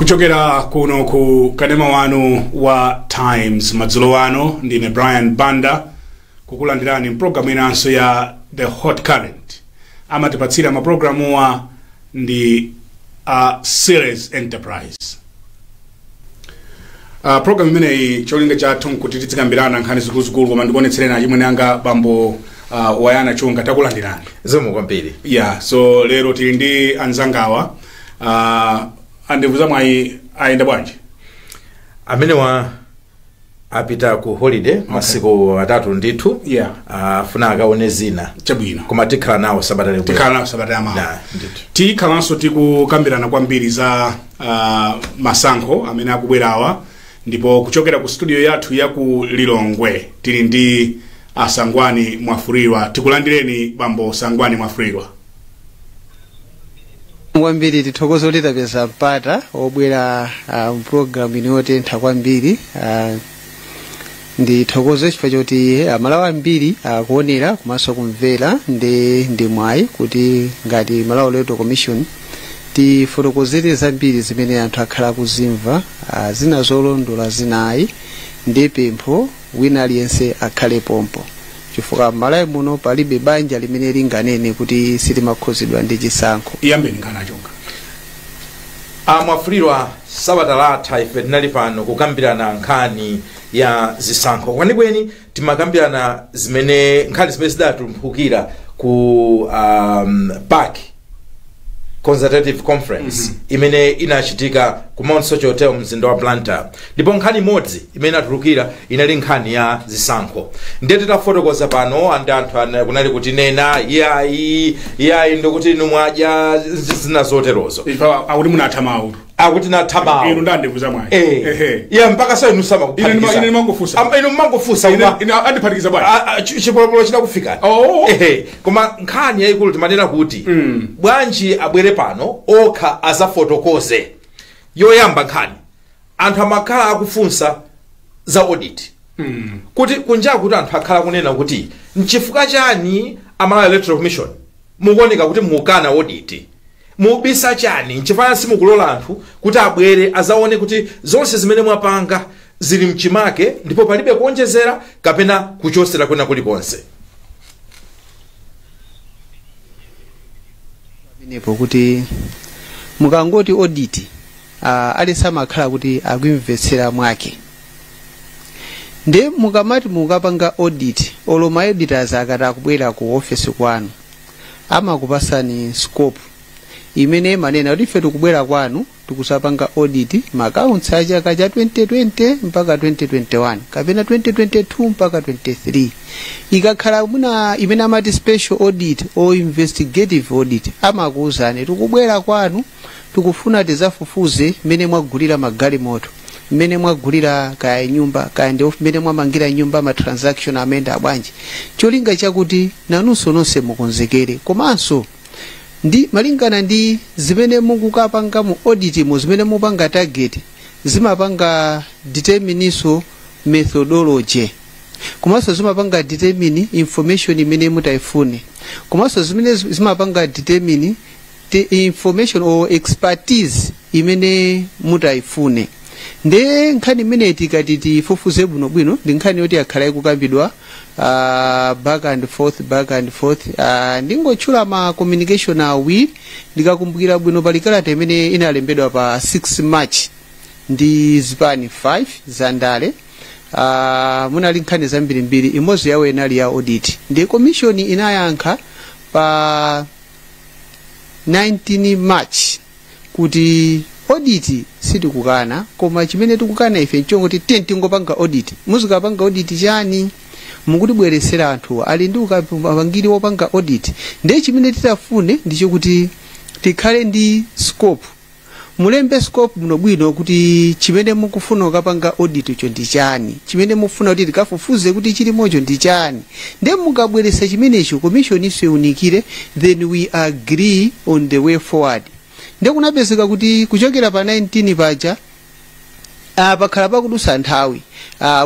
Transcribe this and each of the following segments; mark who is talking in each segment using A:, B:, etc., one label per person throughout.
A: Kuchokera kuno ku kanema wanu wa Times madzulo wano ndine Brian Banda kukulandirani program inanso ya The Hot Current. Amatipatsira maprogramu wa ndi Series Enterprise. Program imeneyi cholinga chathu kuti tizikambirana nkhani zikuluzikulu koma ndikuonetsereni chimwe nanga bambo wayana chonga takulandirani.
B: Zomwe kwambiri.
A: Yeah, so lero tili ndi anzangawa andevuza mwayi aenda bwanji
B: amene wa apita ku holiday masiku atatu ndithu.
A: Yeah.
B: Funa akaone zina
A: chabwino
B: koma tikhala nawo sabata lero.
A: Tikhala nawo sabata yamawa.
B: Nah, ndithu.
A: Tikhalanso tikukambirana kwambiri za masankho amene akubwerawa ndipo kuchokera ku studio yathu ya ku Lilongwe tili ndi Sangwani Mwafurirwa. Tikulandireni bambo Sangwani Mwafurirwa.
C: Kwambiri tithokoza kuti tapeza mpata obwera program inotentha kwambiri. Ndi thokozo chifukwa choti malawi ambiri akuonera komanso kumvera ndi mwayi kuti ngati Malawi Electoral Commission tifotokozere zambiri zimene anthu akhala kuzimva zina zolondola zinayi ndi pempho wina aliyense akhale pompo chifukwa Malawi muno palibe banja limene linganene kuti silimakhuzidwa ndi chisankho.
A: Iyambeni ngana chonga.
B: Mwafurirwa sabata latha ife tinali pano kukambirana nkhani ya zisankho. Kwenikweni timakambirana zimene nkhani zimene zidatumphukira ku PAC Consultative Conference imene inachitika ku Mount Sochi Hotel mzinda wa Blantyre. Ndipo nkhani imodzi imene atulukira inali nkhani ya zisankho. Ndiye titafotokoza pano anthu kunali kuti nena iyayi ndokuti inu mwadya zina zoterozo.
A: Akuti munatha mawu.
B: Akuti nathabawo.
A: Inu ndandevuza mwayi.
B: Yeah, mpaka sasa inu sama kuphatikiza.
A: Ine mangofusa.
B: Inu mangofusa.
A: Ine andiphatikiza bwanji.
B: Chipolopolo chidakufika.
A: Oh.
B: Koma nkhani yayikulu timanena kuti bwanji abwere pano okha azafotokoze. Yoyamba nkhani anthu amakhala akufunsa za audit. Kuti kunja kuti anthu akhala kunena kuti nchifukwa chani Malawi Electoral Commission mukuoneka kuti mukana audit. Mubisa chani nchifukwa simukulola anthu kuti abwere azaone kuti zonse zimene mwapanga zili mchimake ndipo palibe kuonjezera kapena kuchosera kwena kulikonse.
C: Ndipo kuti mukangoti audit alisa makhala kuti akuimvetsera mwake. Nde mukamati mukapanga audit oloma auditors akata kubwera ku office kwanu amakupasani scope imene manena kuti ife tikubwera kwanu tikusapanga audit ma accounts a chaka cha 2020 mpaka 2021 kapena 2022 mpaka 23. Ikakhala muna imene amati special audit or investigative audit amakuuzani tikubwera kwanu tikufuna tizafufuze mene mwagulira magalimoto mene mwagulira kaya nyumba kaya ndi mene mwamangira nyumba ma transaction amenda abwanji cholinga chakuti nanunso nonse mukonzekere komanso ndi malingana ndi zimene mukukapanga mu audit mu zimene mupanga target zimapanga determiniso methodology komanso zimapanga determine information imene mutaifune komanso zimene zimapanga determine the information or expertise imene mutaifune. Nde nkhani imene tikati tifufuze bwino ndi nkhani yoti akhala ikukambidwa back and forth ndingotchula ma communication awi ndikakumbukira bwino pali kalata imene inalembedwa pa 6 March ndi zipani 5 zandale. Munali nkhani zambirimbiri imodzi yawo inali ya audit. Ndi commission inayankha pa 19 March kuti audit sitikukana koma chimene tikukana ife nchongoti tingopanga audit. Muzikapanga audit chani mukuti bweresera anthu ali ndi ukapangiri wopanga audit. Ndiye chimene titafune ndicho kuti tikhale ndi scope. Mulembe scope bwino kuti chimene mukufuna ukapanga audit cho ndi chani chimene mufuna kuti tikafufuze kuti chili mocho ndi chani. Ndiye mukabweresa chimenecho commission iso unikire then we agree on the way forward. Ndiye kunapezeka kuti kuchokera pa 19 paja pakhala pakudusa nthawi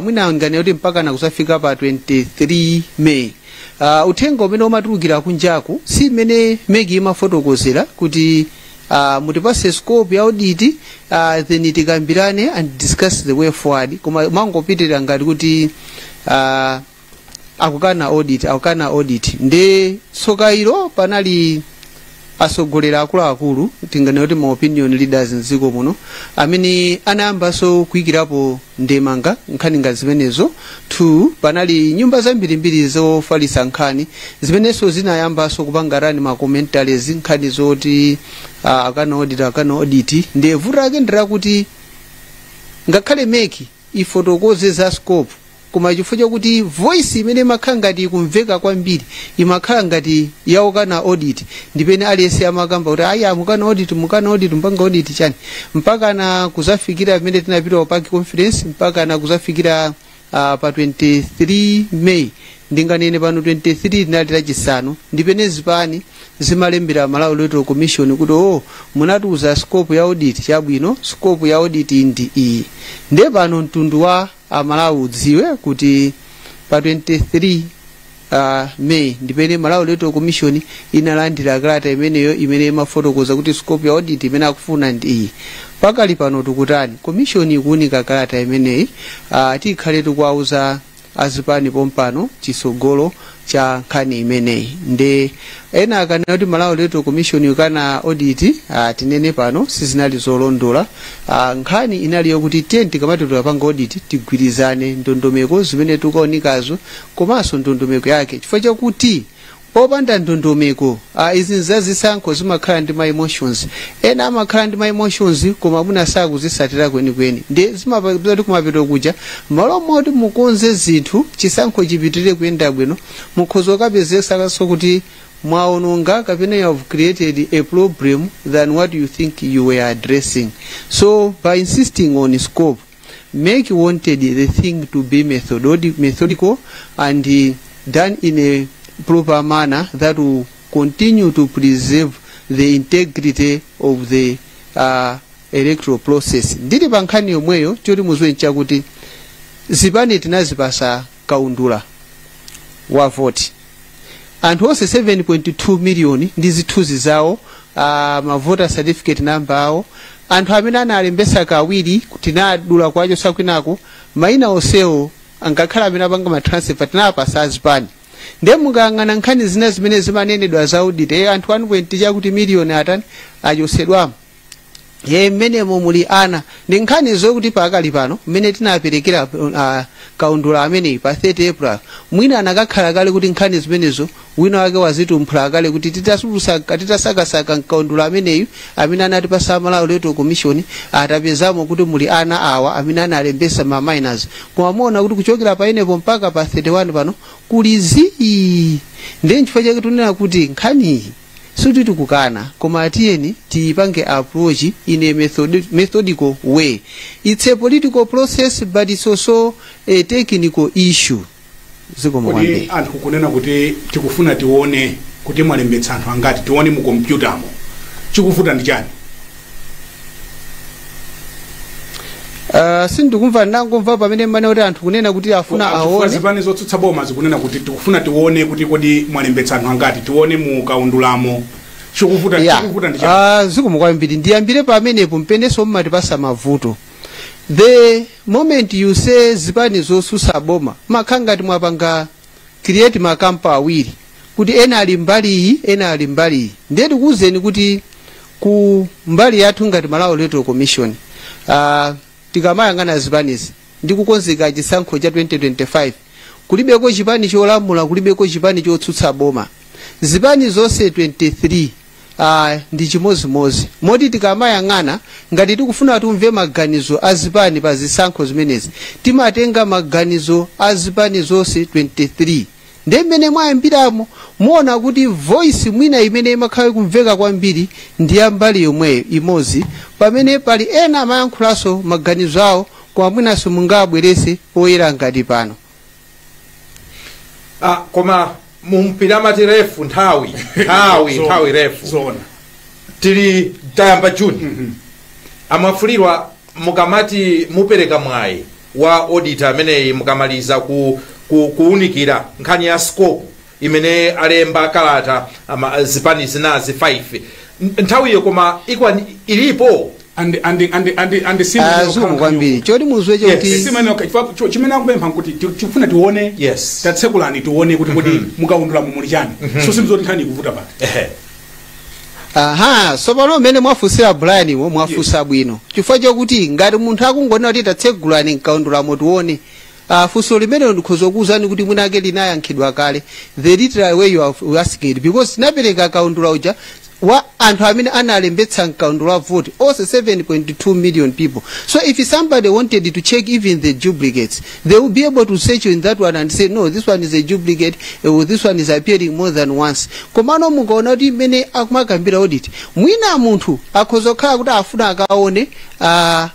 C: mwina ngane kuti mpaka na kusafika pa 23 May. Uthenga umene umatulukira kunjaku si imene Megi imafotokozera kuti mutipase scope ya audit then tikambirane and discuss the way forward. Koma mangopitirira ngati kuti akukana audit nde sokairo panali asogolera akuluakulu tingane kuti ma opinion leaders mdziko muno amene anayambanso kuyikirapo ndemanga nkhani nga zimenezo. 2 panali nyumba zambirimbiri zofalitsa nkhani zimenenso zinayambanso kupangarani ma commentaries nkhani zoti akana audit nde vuto lake ndira kuti ngakhale meki ifotokoze za scope koma chifukwa chakuti voice imene imakhala ngati ikumveka kwambiri imakhala ngati yaukana audit ndipene aliyense amakamba kuti ayi mukana audit mpanga audit chani mpaka na kuzafikira pamene tinapita pa conference mpaka na kuzafikira pa 23 May ndinganene pano 23 linali lachisanu ndipene zipani zimalembera Malawi Electoral Commission kuti munatiuza scope ya audit chabwino scope ya audit ndi iyi nde pano mtundu wa Malawi udziwe kuti pa 23 May ndipene Malawi Electoral Commission inalandira kalata imeneyo imene imafotokoza kuti scope ya audit imene akufuna ndi iyi. Pakali pano tikutani commission ikuunika kalata imeneyi tikhale tikuwauza azipani pompano chisogolo cha nkhani imeneyi nde ena akanena kuti Malawi Electoral Commission ikana audit tinene pano sizinali zolondola. Nkhani inali yokuti tikamatotola panga audit tigwirizane ndondomeko zimene tikuonekazo komanso ndondomeko yake chifukwa chakuti popanda ndondomeko izi nzazisankho zimakhala ndi ma emotions ena amakhala ndi ma emotions koma muna sakuzisatira kwenikweni nde zimapeza kuti kumapeto kuja malo moti mukonze zinthu chisankho chipitirire kuyenda bwino mukhozo kapezeka kuti mwaononga kapena you have created a problem than what you think you were addressing. So by insisting on scope, make wanted the thing to be methodical and done in a proper manner that will continue to preserve the integrity of the electoral process. Ndili pankhani yomweyo choti muzwe nchakuti zipani tinazipasa kaundula wa vote anthu onse 7.2 million ndi zithuzi zawo ma voter certificate number awo anthu amene analembesa kawiri tinadula kwacho sakwinako maina onsewo angakhala amene apanga ma transfer tinapasa azipani nde mukangana nkhani zina zimene zimanenedwa za audit anthu 1.2 chakuti million atani achosedwamo mmenemo muli ana ndi nkhani zokuti pakali pano mmene tinaperekera kaundula ameneyi pa 30 April mwina anakakhala kale kuti nkhani zimenezo wina wake wazitumphula kale kuti titasakasaka kaundula ameneyu amene anatipasa Malawi Electoral Commission atapezamo kuti muli ana awa amene analembesa ma minors koma muona kuti kuchokera pa inepo mpaka pa 31 pano kuli zii ndi chifukwa chake tunena kuti nkhaniyi suti tikukana koma atiyeni tipange approach in a methodical way. It's a political process but it's also a technical issue.
A: Kodi anthu kunena kuti tikufuna tione kuti mwalembetsa anthu angati tione mu kompyutamo chikufuta ndi chani?
C: Sindikumva ndangomva pamene mmane kuti anthu kunena kuti afuna aone
A: zipani zotsutsa boma zikunena kuti tikufuna tione kuti kodi mwalembetsa anthu angati tione mu kaundulamo chikufuta ndi chani?
C: Zikumukwambiri ndiyambire pamenepo mpeneso mmatipasa mavuto. The moment you say zipani zosusa boma makhangati mwapanga create makampa awiri kuti ena ali mbali iyi ena ali mbali iyi ndeti kuuzeni kuti ku mbali yathu ngati Malawi Electoral Commission tikamayang'ana zipanizi ndi kukonzeka chisankho cha 2025 kulibeko chipani cholamula kulibeko chipani chotsutsa boma zipani zonse 23 ndi chimozimozi moti tikamayang'ana ngati tikufuna tumve maganizo azipani pa zisankho zimenezi timatenga maganizo azipani zonse 23 ndi mmene mwayambiramo muona kuti voice mwina imene imakhala kumveka kwambiri ndi ya mbali yomweyo imodzi pamene pali ena amayankhulanso maganizo awo koma mwinanso mungabwerese poyera ngati pano.
B: Koma mumpirama refu nthawi refu tili tayamba June amafulirwa mukamati mupereka mwayi wa auditor ameneyi mukamaliza kuunikira nkhani ya scope imene alemba kalata zipani zinazi 5 nthawiyo koma ilipo
A: and
C: azumu kwambiri choti muzwe choti
A: chimene akupempha kuti tifuna tione
B: Yes.
A: tatsekulani tione kuti kodi mukaundula mumuli chani so simzoti nkhani ikuvuta pati
C: aha so pano mmene mwafunsira Brian wo mwafunsa bwino chifukwa chokuti ngati munthu akungonena kuti tatsegulani nkaundulamo tione funso limene ndikhoza kuwuzani kuti mwinake linayankhidwa kale the literal way you are asking it because tinapereka kaundula uja wa anthu amene analembetsa nkaundula wa vote also 7.2 million people. So if somebody wanted to check even the duplicates, they will be able to search in that one and say no, this one is a duplicate, or this one is appearing more than once. Komano mukaona kuti mmene akumakambira audit mwina munthu akhoza kukhala kuti afuna akaone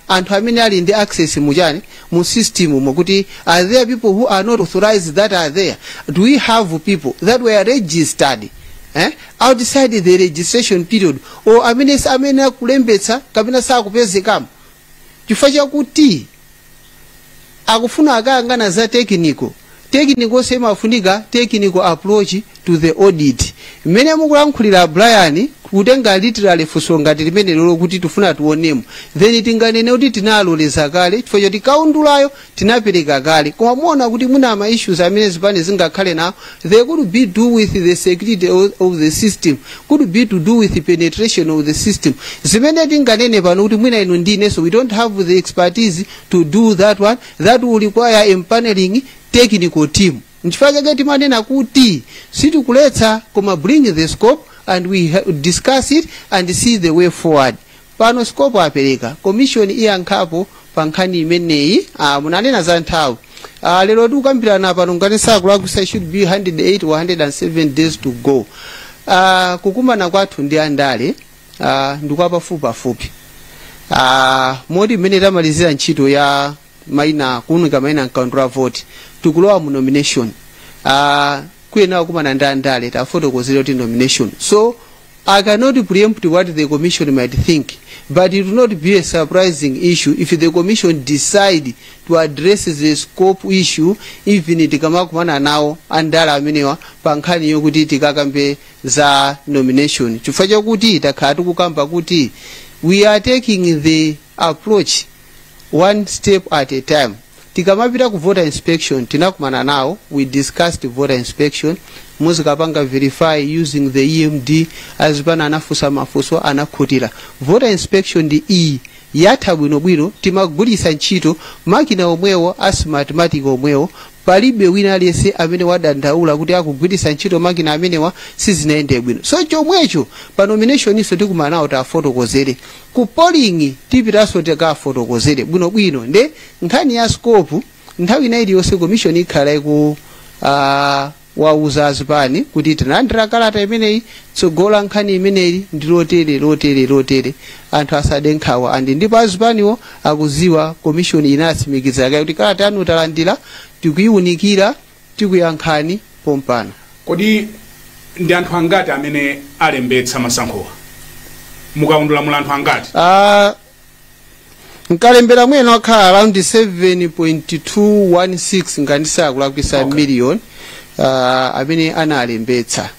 C: anthu amene ali ndi access mujani mu system mokuti are there people who are not authorized that are there? Do we have people that were registered outside the registration period or amene kulembetsa kapena sakupezekamo? Chifukwa chakuti akufuna akayangana za technical sema afunika technical approach to the audit. Mmene mukulankhulira Brian kutenga literally funso ngati limene lero kuti tifuna tuonemo then tinganene kuti tinaloleza kale chifukwa choti kaundulayo tinapereka kale koma muona kuti muna ma issues amene zipane zingakhale nawo they could be do with the security of the system, could be to do with the penetration of the system. Zimene tinganene pano kuti mwina ino ndine so we don't have the expertise to do that one, that will require empaneling technical team. Nchifukwa chake timanena kuti sitikuletsa koma bring the scope and we discuss it and see the way forward. Pano scope apereka commission iyankhapo pa nkhani imeneyi munanena za nthawi lero tikukambirana pano ngati sakulakwisa should be 108 or 107 days to go. Kukumana kwathu ndi andale ndikwapafupi moti mmene tamalizira ntchito ya maina kuunika maina nkaundula vote tikulowa mu nomination kuyenawo kumana ndi andale tafotokozera kuti nomination. So I cannot preempt what the commission might think, but it will not be a surprising issue if the commission decide to address the scope issue even tikama kumana nawo andale amenewa pa nkhani yokuti tikakambe za nomination. Chifukwa chakuti takhala tikukamba kuti we are taking the approach one step at a time. Tikamapita ku voter inspection tinakumana nawo, we discussed voter inspection, muzikapanga verify using the EMD azipana anafusa mafuso anakhutira. Voter inspection ndi yatha bwinobwino timagulisa ntchito makina omwewo asmathematic omwewo palibe wina aliyense amene wadandaula kuti akugwirisa ntchito makina amenewa sizinaende bwino. So chomwecho pa nomination iso tikumana nawo tafotokozere, ku polling tipitaso tikafotokozere bwinobwino. Nde nkhani ya scope nthawi ina iliyonse commission ikhala iku wauza azipani kuti tinalandira kalata imeneyi tsogola nkhani imeneyi ndi lotere anthu asade nkhawa andi ndipo azipaniwo akuziwa commission inatsimikiza kuti kalata yanu talandira tikuyiwunikira tikuyankhani pompano.
A: Kodi ndi anthu angati amene alembetsa masankhowa mukaundula mula anthu angati?
C: Nkalembera mwene wakhala around 7.216 ngandisakulakwisa million amene analembetsa.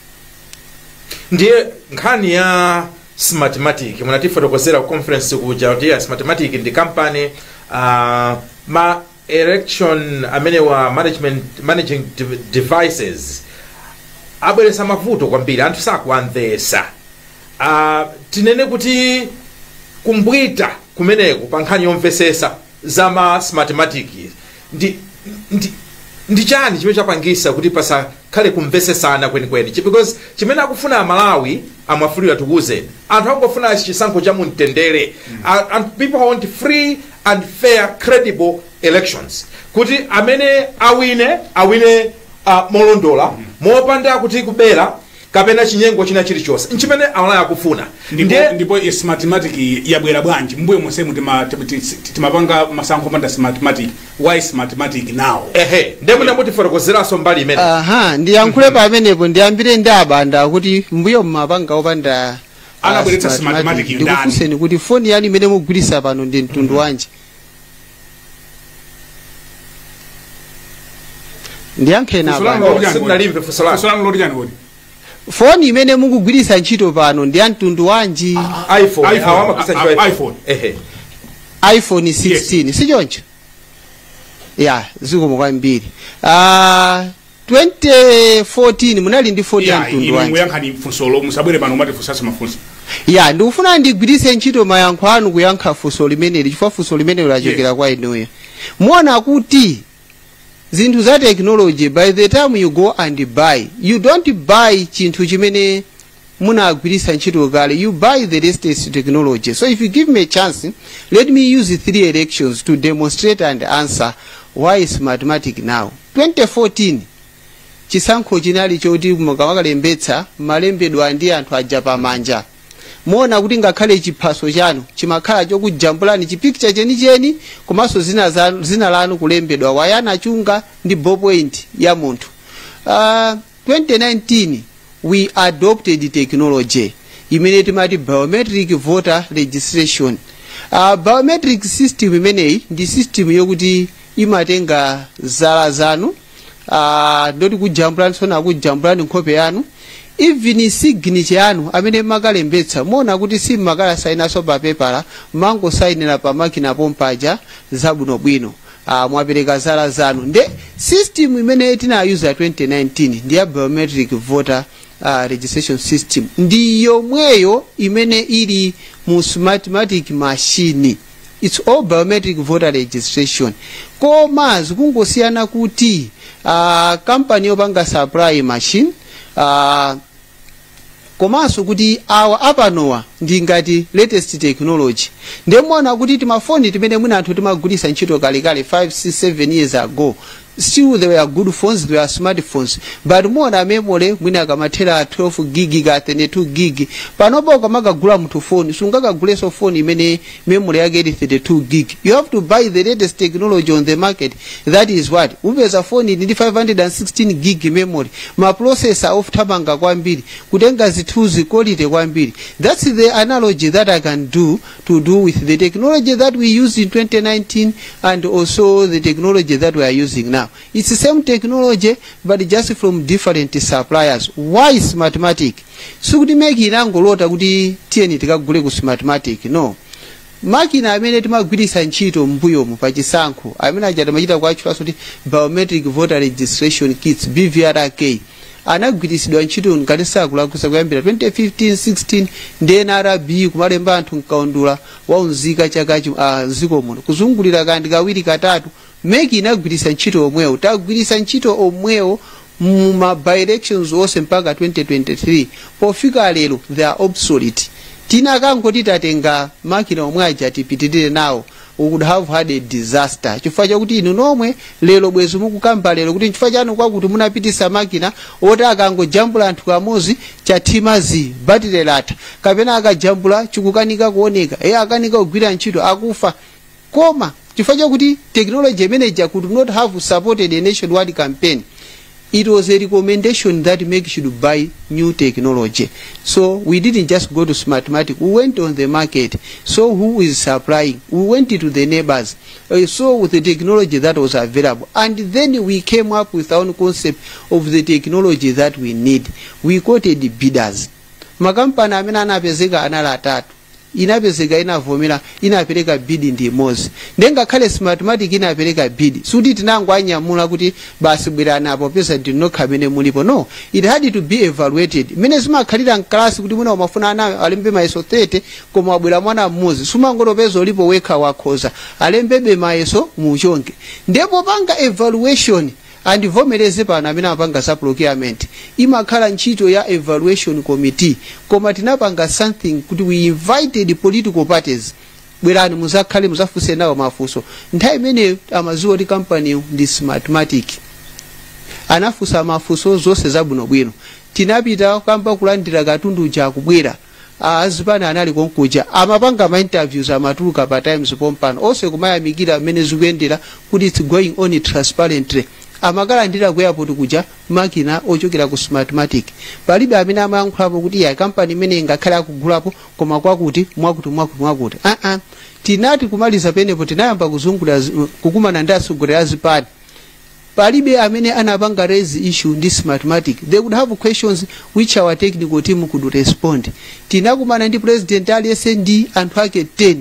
B: Ndiye nkhani ya Smartmatic munatifotokozera ku conference kuja kuti Smartmatic ndi company ma election amene wa managing devices abweresa mavuto kwambiri anthu sakuamvesa. Tinene kuti kumbwita kumeneko pa nkhani yomvesesa za ma Smartmatic ndi chani chimene chapangisa kuti pasakhale kumvesesana kwenikweni, because chimene akufuna Amalawi amafulira tukuze anthu akufuna chisankho cha mumtendere and people want free and fair credible elections, kuti amene awine molondola mopanda kuti kubera kapena chinyengo china chilichonse nchimene Amalawi akufuna.
A: Ndipo Smartmatic yabwera bwanji mbuye monsemu timapanga masankho panda Smartmatic? Why Smartmatic now?
B: Ndemo ndamutifotokozeraso mbali imene
C: ndiyankhule pamenepo ndiyambire ndi abanda kuti mbuye mumapanga opanda
A: anabweretsa Smartmatic ndani.
C: Ndikufunseni kuti foni yanu imene mugulisa pano ndi mtundu wanji? Ndiyankheni abanda.
B: Sinalimve fusolano
A: loti chani kodi?
C: foni imene mukugwiritsa ntchito pano ndi ya mtundu wanji?
B: iPhone
A: iPhone.
C: iPhone 16 sichoncho ya zikomo kwambiri. 2014 munali ndi foni ya mtundu wanji?
A: muyankhani funsolo musabwere pano mati fusasa mafunso.
C: Ya ndikufuna ndigwiritse ntchito mayankho anu kuyankha funso limeneli chifukwa funso limeneli lachokera kwa inuyo. Muona kuti zinthu za technology, by the time you go and buy, you don't buy chinthu chimene munagwiritsa ntchito kale, you buy the latest technology. So if you give me a chance, let me use 3 elections to demonstrate and answer why is mathematics now. 2014 chisankho chinali choti mukawakalembetsa malembedwa ndi anthu aja pamanja. Muona kuti ngakhale chiphaso chanu chimakhala chokujambulani chipicture chenicheni komanso zina lanu kulembedwa wayana chunga ndi ballpoint ya munthu. 2019 we adopted technology imene timati biometric voter registration. Biometric system imeneyi ndi system yokuti imatenga zala zanu ndoti kujambulani sona kujambulani nkhope yanu, even signature yanu amene makalembetsa. Muona kuti si makala sainaso pa pepala, mango sainira pa makina pompaja zabwinobwino. Mwapereka zala zanu. Nde system imene tinayuza 2019 ndi ya biometric voter registration system ndi yomweyo imene ili mu smartmatic machine. It's all biometric voter registration. Koma zikungosiyana kuti company yopanga supply machine komanso kuti awa apanowa ndi ngati latest technology. Ndemona kuti timafoni timene mwina anthu timagulisa ntchito kalekale 5, 6, 7 years ago, still they were good phones, they were smartphones, but muona memory mwina akamathera 12 gig ka 32 gig. Panopo ukamagagula muthu phone sungakaguleso phone imene memory yake ili 32 gig. You have to buy the latest technology on the market. That is what upeza phone ndi 516 gig memory, ma processor of tabanga kwambiri, kutenga zithuzi quality kwambiri. That's the analogy that I can do to do with the technology that we used in 2019 and also the technology that we are using now. It's the same technology but just from different suppliers. Why is mathematics? So kuti make inangolota kuti tieni tikagule ku mathematics. No. Makina amene timagwiritsa ntchito mbuyo mu pachisankho amene aja timachita kuachula kuti biometric voter registration kits BVRK anagwiritsidwa ntchito ngati sakulakusa kuyambira 2015 16 ndi NRB kumalemba anthu nkaundula waunzika chaka ziko muno kuzungulira kandi kawiri katatu. Meki inagwiritsa ntchito omwewo, tagwiritsa ntchito omwewo mu ma by-elections onse mpaka 2023. Pofika lero they are obsolete. Tina kangoti tatenga makina omwe aja tipitirire nawo, we would have had a disaster. Chifukwa chakuti inu nomwe lero bwezo mukukamba lero kuti chifukwa chanu kwakuti munapitisa makina oti akangojambula anthu kamozi chatimazi battery lata kapena akajambula chikukanika kuoneka akanika kugwira ntchito akufa. Koma chifukwa chakuti technology manager could not have supported a nationwide campaign. It was a recommendation that make should buy new technology. So we didn't just go to Smartmatic. We went on the market. So who is supplying? We went to the neighbors. So with the technology that was available. And then we came up with our own concept of the technology that we need. We quoted the bidders. Makampani amene anapezeka anali atatu. Inapezeka inavomera inapereka bid ndi imodzi. Ndenga khale Smartmatic inapereka bid. Suti tinango anyamula kuti basi bwerani apo pesa ndinokha mene mulipo. No, it had to be evaluated. Mene zimakhalira mklasi kuti mwina umafuna ana alembe mayeso 30 koma wabwera mwana mmodzi. Sumangolo peza ulipo wekha wakhoza. Alembebe mayeso muchonke. Ndipo panga evaluation and vomereze pano amene apanga za procurement imakhala ntchito ya evaluation committee. Koma tinapanga something kuti we invited political parties. Bwerani muzakhale muzafunse nawo mafunso. Nthawi imene amaziwa kuti company ndi Smartmatic anafunsa mafunso zonse zabwinobwino. Tinapita kamba kulandira katundu chakubwera. Azipana anali konkuja amapanga ma interviews amatuluka pa Times pompano onse kumayamikira amene zikuyendera kuti it's going on transparently. Amakalandira ku airport kuja makina ochokera ku Smartmatic. Palibe amene amayankhulapo kuti ya company imene ingakhala kugulapo koma kwakuti mwakuti. Tinati kumaliza penepo tinayamba kuzungulira kukumana ndi asogolera azipani. palibe amene anapanga raise issue ndi smartmatic. They would have questions which our technical team could respond. Tinakumana ndi president aliyese ndi anthu ake 10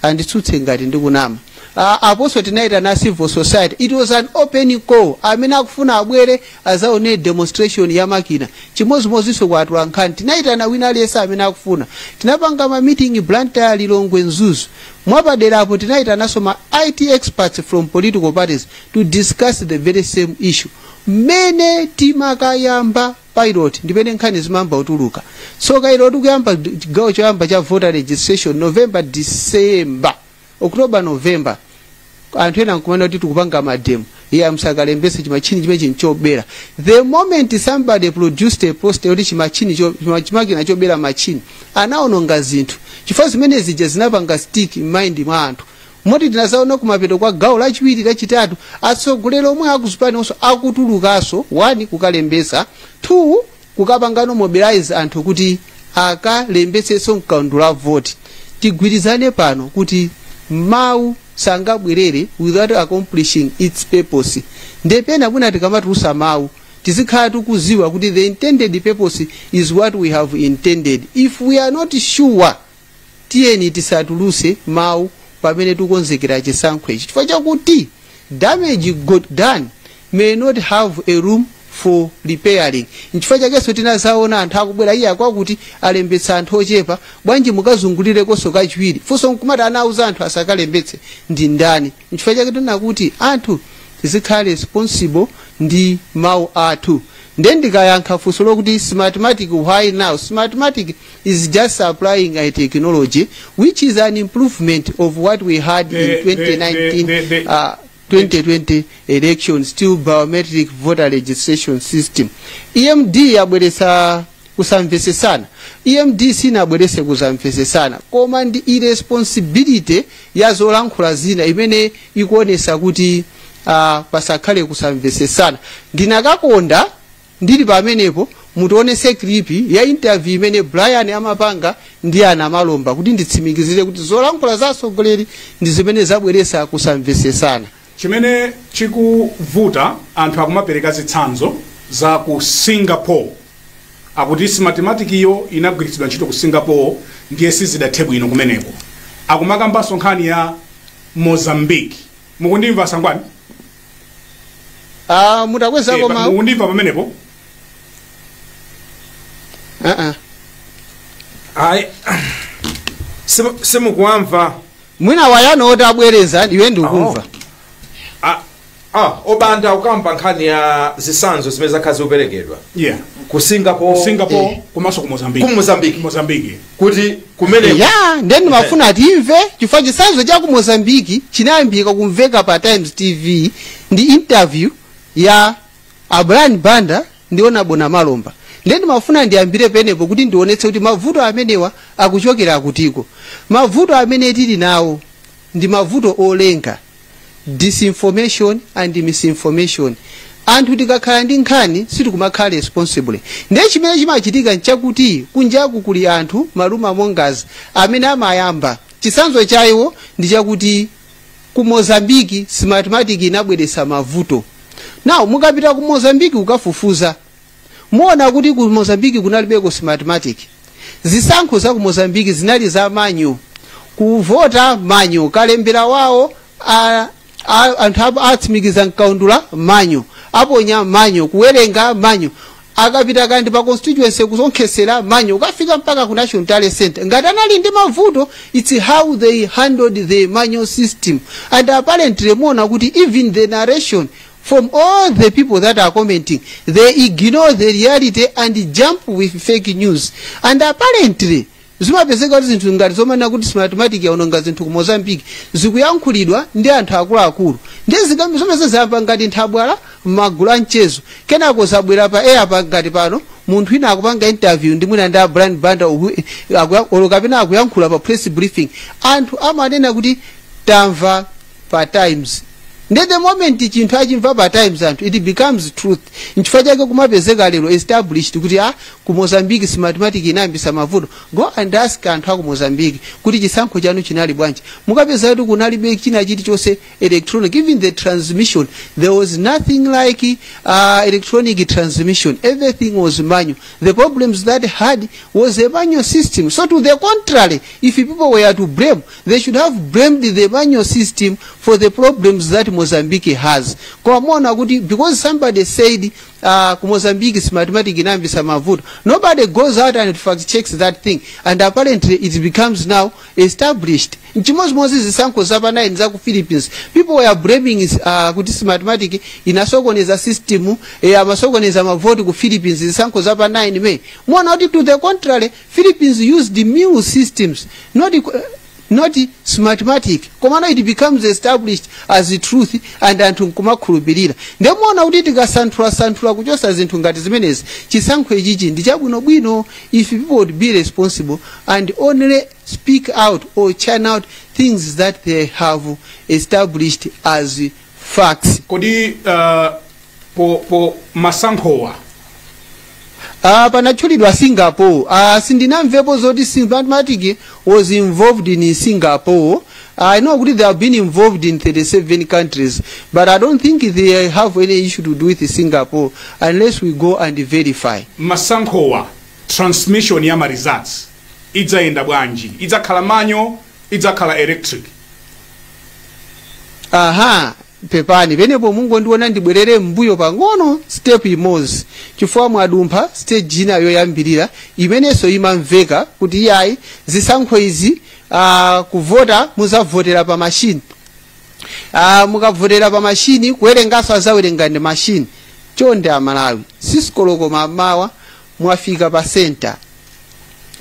C: anditsutse ngati ndikunama. Apostle tinaita na civil society. It was an open call. Amene akufuna abwere azaone demonstration ya makina. Chimozimozinso kwa atu ankhani. Tinaita na wina aliyese amene akufuna. Tinapanga ma meeting Blantyre, Lilongwe, Nzuzu. Mwapadera apo tinaita naso ma IT experts from political parties to discuss the very same issue. Mene timakayamba pilot ndipene nkhani zimamba utuluka. So kailo tukuyamba chigawo choyamba cha voter registration November, December, October, November. Anthu ena nkumana kuti tikupanga mademo iye msakalembese chimachini chimene chinchobera. The moment somebody produced a poster kuti chimakina chobera machini anaononga zinthu chifukwa zimene zija zinapanga stick mind mwa anthu. Moti tinazaona kumapeto kwa gawo lachiwiri lachitatu atsogoleri omwe akuzipaniso akutulukaso 1 kukalembesa 2 kukapangano mobilize anthu kuti akalembeseso mkaundu la vote. Tigwirizane pano kuti mawu sangabwerere without accomplishing its purpose. Ndepena kuna tikamatusa mawu tizikhala tukuziwa kuti the intended purpose is what we have intended. If we are not sure tiyeni tisatuluse mawu pamene tukonzekera chisankho ichi chifukwa chakuti damage got done may not have a room for repairing. Nchifukwa chakenso tinazaona anthu akubwera iye akwakuti alembetsa anthu ochepa bwanji mukazungulire koso kachiwiri funso nkumati anauza anthu asakalembetse ndi ndani. Nchifukwa chake tinakuti anthu tizikhala responsible ndi mawu athu. Then ndikayankha funso lokuti smartmatic why now. Smartmatic is just applying a technology which is an improvement of what we had in 2020 election still biometric voter registration system. EMD yabweresa kusamvesesana. EMD sinabwerese kusamvesesana koma ndi irresponsibility ya zolankhula zina imene ikuonesa kuti pasakhale kusamvesesana. Ndinakakonda ndili pamenepo mutionese clip ya interview imene Brian amapanga ndi ana Malomba kuti nditsimikizire kuti zolankhula za atsogoleri ndi zimene zabweresa kusamvesesana.
A: Chimene chikuvuta anthu akumapereka zitsanzo za ku Singapore akuti smartmatic iyo inagwiritsidwa ntchito ku Singapore ndiye sizidathe bwino kumeneko. Akumakambanso nkhani ya Mozambique. Mukundimva sangwani?
C: Mutakweza koma
A: mukundimva pamenepo?
B: Ai simukuamva
C: mwina wayano oti abwereza ndiwe ndikumva.
B: Obanda ukamba nkhani ya zisanzo zimene zakhazi uperekedwa.
A: Yeah.
B: Ku Singapore
A: komanso ku Mozambique.
B: Kuti kumene
C: yeah, then mafuna timve chifukwa chisanzo cha ku Mozambique chinayambika kumveka pa Times TV ndi interview ya Brian Banda ndiona bona Malomba. Then mafuna ndiambire penepo kuti ndionetse kuti mavuto amenewa akuchokera akutiko. Mavuto amene tili nawo ndi mavuto olenga. Disinformation and misinformation. Anthu tikakhala ndi nkhani sitikumakhala responsible. Ndiye chimene chimachitika nchakuti kunjaku kuli anthu maluma mongazi amene amayamba chisanzo chawo ndi chakuti ku Mozambique smartmatic inabweresa mavuto. Now mukapita ku Mozambique ukafufuza muona kuti ku Mozambique kunalibeko smartmatic. Zisankho za ku Mozambique zinali za manyo. Kuvota manyo kalembera wawo anthu atsimikiza nkaundula manyo aponya manyo kuwerenga manyo akapita kandi pa constituency kuzonkhesera manyo ukafika mpaka ku National Talent Center ngati anali ndi mavuto. It's how they handled the manual system and apparently muona kuti even the narration from all the people that are commenting they ignore the reality and jump with fake news and apparently zimapezeka kuti zinthu ngati zomana kuti smartmatic yaononga zinthu ku Mozambique zikuyankhulidwa ndi anthu akuluakulu ndiye zikambi zomwe zayamba ngati nthabwala m'magulu amchezo kenako zabwera pa air pa ngati pano munthu ina akupanga interview ndi mwina ndi Brian Banda kapena akuyankhula pa press briefing anthu amanena kuti tamva pa Times Ndi the moment chinthu achimva pa times anthu it becomes truth. Nchifukwa chake kumapezeka lero established kuti ku Mozambique si mathematics inayambisa mavuto. Go and ask anthu aku Mozambique kuti chisankho chanu chinali bwanji. Mukapeza kuti kunalibe china chiti chose electronic. Even the transmission there was nothing like electronic transmission. Everything was manual. The problems that had was a manual system. So to the contrary, if people were to blame, they should have blamed the manual system for the problems that Mozambique has. Because somebody said Mozambique is mathematics inambisa mavuto, nobody goes out and fact checks that thing, and apparently it becomes now established. Nchimozimozi zisankho zapana inza ku Philippines, people were blaming kuti mathematics inasokoneza system amasokoneza mavuto ku Philippines zisankho zapana inime. Not to the contrary, Philippines used the new systems, not mathematics. Komana it becomes established as the truth and anthu nkumakhulupirira. Ndemona kuti tikasanthula kuchosa zinthu ngati zimenezi chisankho ichichi ndi chabwinobwino if people would be responsible and only speak out or churn out things that they have established as facts.
A: Kodi po masankhowa
C: panachulidwa Singapore. Sindinamvepo zoti mathematics was involved in Singapore. I know they have been involved in 37 countries, but I don't think they have any issue to do with Singapore unless we go and verify.
A: Masankhowa transmission ya results idzaenda bwanji? Idzakhala manual, idzakhala electric?
C: Pepani penepo mungu ndiona ndibwerere mbuyo pang'ono step imodzi chifukwa mwadumpha stage ina yoyambirira imenenso imamveka kuti yayi zisankho izi kuvota muzavotera pa machine. Mukavotera pa machine kuwerenganso azawerenga ndi machine. Chonde Amalawi sisikoloko mamawa mwafika pa center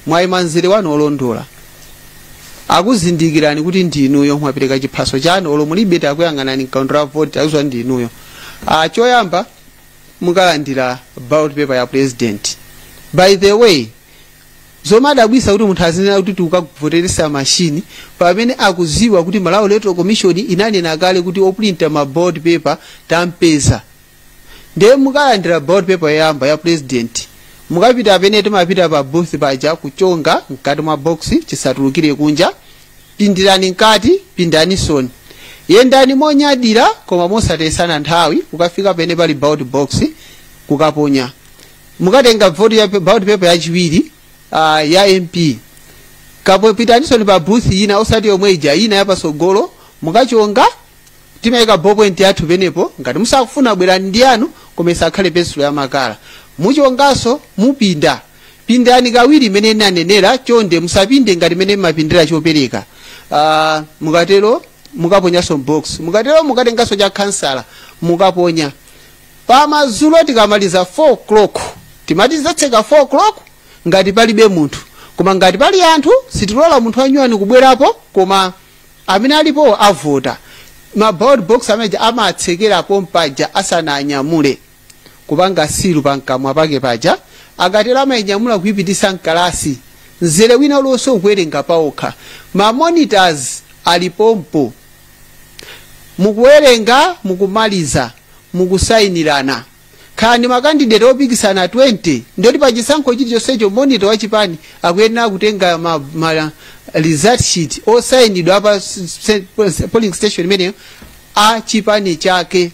C: mwayimanzire wanu olondola akuzindikirani kuti ndinuyo mwapereka chiphaso chanu olo mulibe takuyang'anani counter vote akuzwa ndinuyo. Choyamba mukalandira ballot paper ya president. By the way, zomadabwisa kuti munthu azinena kuti tikukavoteresa machine pamene akuziwa kuti Malawi Electoral Commission inanena kale kuti oprinta ma ballot paper tampeza. Ndiye mukalandira ballot paper yamba ya president, mukapita apene timapita pa booth paja kuchonga mkati mwa box chisatulukire kunja, pindirani nkati pindani soni, yendani monyadira koma mosatesana nthawi ukafika pene pali ballot box kukaponya. Mukatenga vote ya ballot paper yachiwiri ya MP kapo pitani soni pa booth ina osati yomwe ija ina yapasogolo mukachonga timayika ballpoint yathu penepo ngati musakufuna bwerani ndi anu koma isakhale pensulo ya makala. Muchongaso pindani kawiri imene nanenera chonde musapinde ngati mene mapindira chopereka. Mukatero mukaponyaso box, mukatero mukatengaso cha kansala mukaponya. Pamazulo tikamaliza 4 o'clock timati zatseka 4 o'clock ngati palibe munthu, koma ngati pali anthu sitilola munthu anywani kubwerapo koma amene alipo avota. Ma ballot box ameja amatsekerapo mpaja asananyamule kupanga silu pankamwa pake paja, akatero amainyamula kuipitisa mkalasi nzere wina ulonso ukuwerenga paokha. Ma monitors alipompo mukuwerenga mukumaliza mukusayinirana. Khani makandidate opikisana 20 ndoti pa chisankho chilichonsecho monitor wachipani akuyenera kutenga ma result sheet osayinidwa apa polling station imeneyo a chipani chake.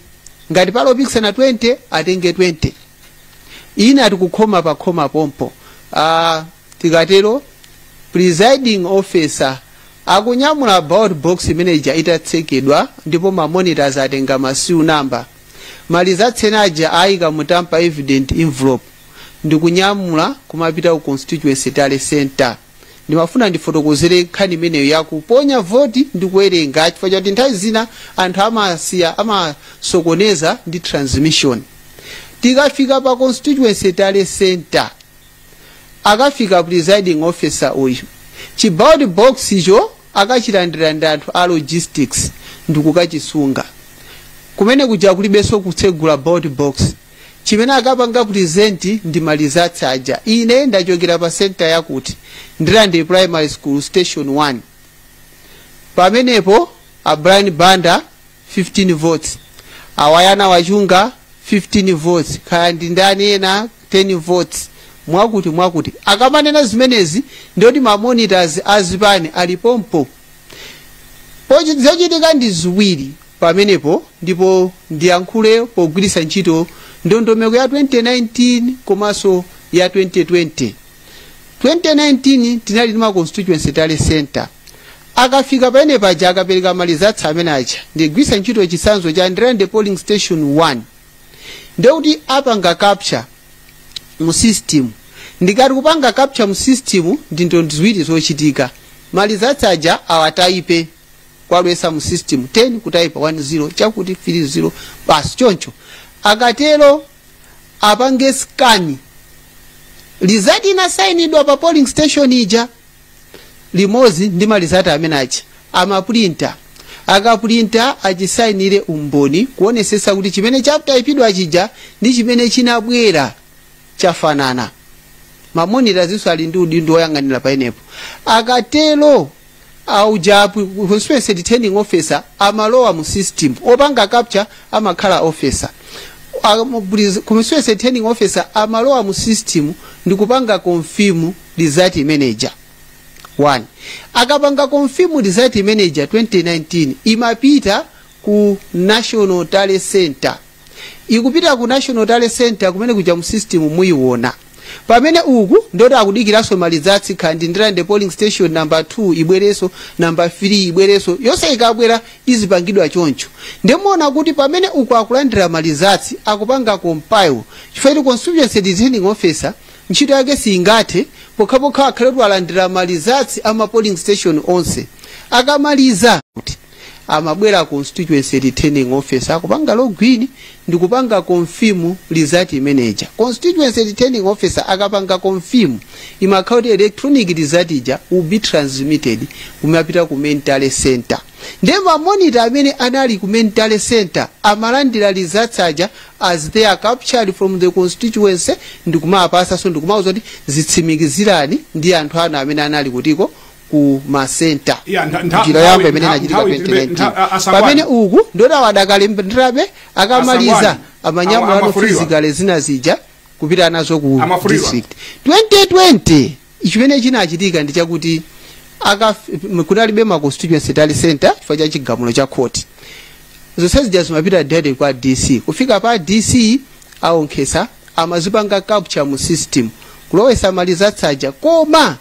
C: Ngati palo opikisana 20 atenge 20. Ina tikukhoma pa khoma pompo. Tikatero presiding officer akunyamula ballot box manager itatsekedwa ndipo ma monitors atenga masiu number. Malizatsenaja aika mutampa evident envelope ndikunyamula kumapita ku constituency tale center. Ndimafuna ndifotokozere nkhani imeneyo yakuponya voti ndikuwerenga chifukwa choti nthawi zina anthu amasiya amasokoneza ndi transmission. Tikafika pa constituency tale center akafika presiding officer uyu chi ballot box icho akachilandira ndi anthu a logistics ndikukachisunga. Kumene kuja kulibenso kutsegula ballot box. Chimene akapanga present ndi malizatsi aja. Ine ndachokera pa center yakuti ndilande primary school station 1. Pamenepo a Brian Banda 15 votes, awayana wachunga 15 votes, kaya ndindani ena 10 votes, mwakuti akamanena zimenezi ndoti ma monitors azipani alipompo. Zochitika ndi ziwiri pamenepo, ndipo ndiyankhule pogwiritsa ntchito ndondomeko ya 2019 komanso ya 2020. 2019 tinali ndi ma constituency tale center, akafika pene paja akapereka malizatsi amene aja ndigwiritsa ntchito chitsanzo cha Ndilande polling station 1, ndekuti apanga capture mu system. Ndikati kupanga capture mu system ndi ndondomeko ziwiri zochitika, malizatsi aja awataipe kwalowesa mu system 10 kutaipa 10 chakuti 30 basi choncho. Akatero apange scan result inasayinidwa pa polling station ija limodzi ndi malizati amene aja amaprinta, akaprinta achisayinire umboni kuonesesa kuti chimene chakutaipidwa chija ndi chimene chinabwera chafanana. Mamonita zinso ali ndi udindo oyang'anira paenepo. Akatero aujapu constituency returning officer amalowa mu system, opanga capture amakhala officer. Constituency returning officer amalowa mu system ndikupanga confirm result manager 1. Akapanga confirm result manager 2019 imapita ku National Tally Center. Ikupita ku National Tally Center kumene kuja mu system muyiona. Pamene uku ndoti akudikiranso malizatsi kandi Ndilande polling station number 2 ibwereso, number 3 ibwereso, yonse ikabwera izipangidwa choncho. Ndemona kuti pamene uku akulandira malizatsi akupanga compile, chifukwa constituency returning officer ntchito yake singathe pokhapokha akhaletu alandira malizatsi ama polling station onse. Akamaliza kuti amabwera constituency returning officer akupanga login ndikupanga confirm result manager. Constituency returning officer akapanga confirm imakhala electronic result ija will be transmitted kumapita ku main tally center. Ndema monitor amene anali ku main tally center amalandira results aja as they are captured from the constituency ndikumapasa so ndikumauza kuti zitsimikizirani ndi anthu ana amene anali kutiko ku masenta. Njira yamba imene inachitika 2019. Pamene uku ndoda wadakalembe akamaliza amanyamula physical zina zija kupita nazo ku district. 2020 chimene chinachitika ndi chakuti kunalibe ma constituency tally center chifukwa cha chigamulo cha court. Zonse zija zimapita direct kwa DC. Kufika pa DC aonkhesa amazipanga capture mu system kulowesa malizatsi aja koma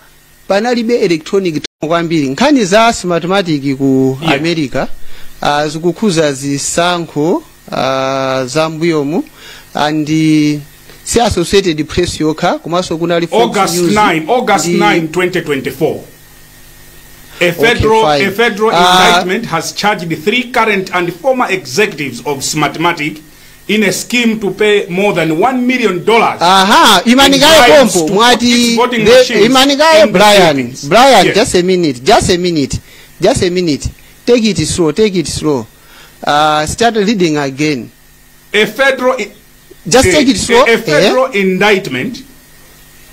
C: panalibe electronic kwambiri. Nkhani za smartmatic ku America zikukhuza zisankho za mbuyomu and si Associated Press yokha komanso kunali
A: August 9 2024. A federal indictment has charged 3 current and former executives of Smartmatic in a scheme to pay more than $1 million.
C: Aha, imanikaye pompo mwati imanikaye Brian yes. just a minute take it slow start reading again.
A: A federal indictment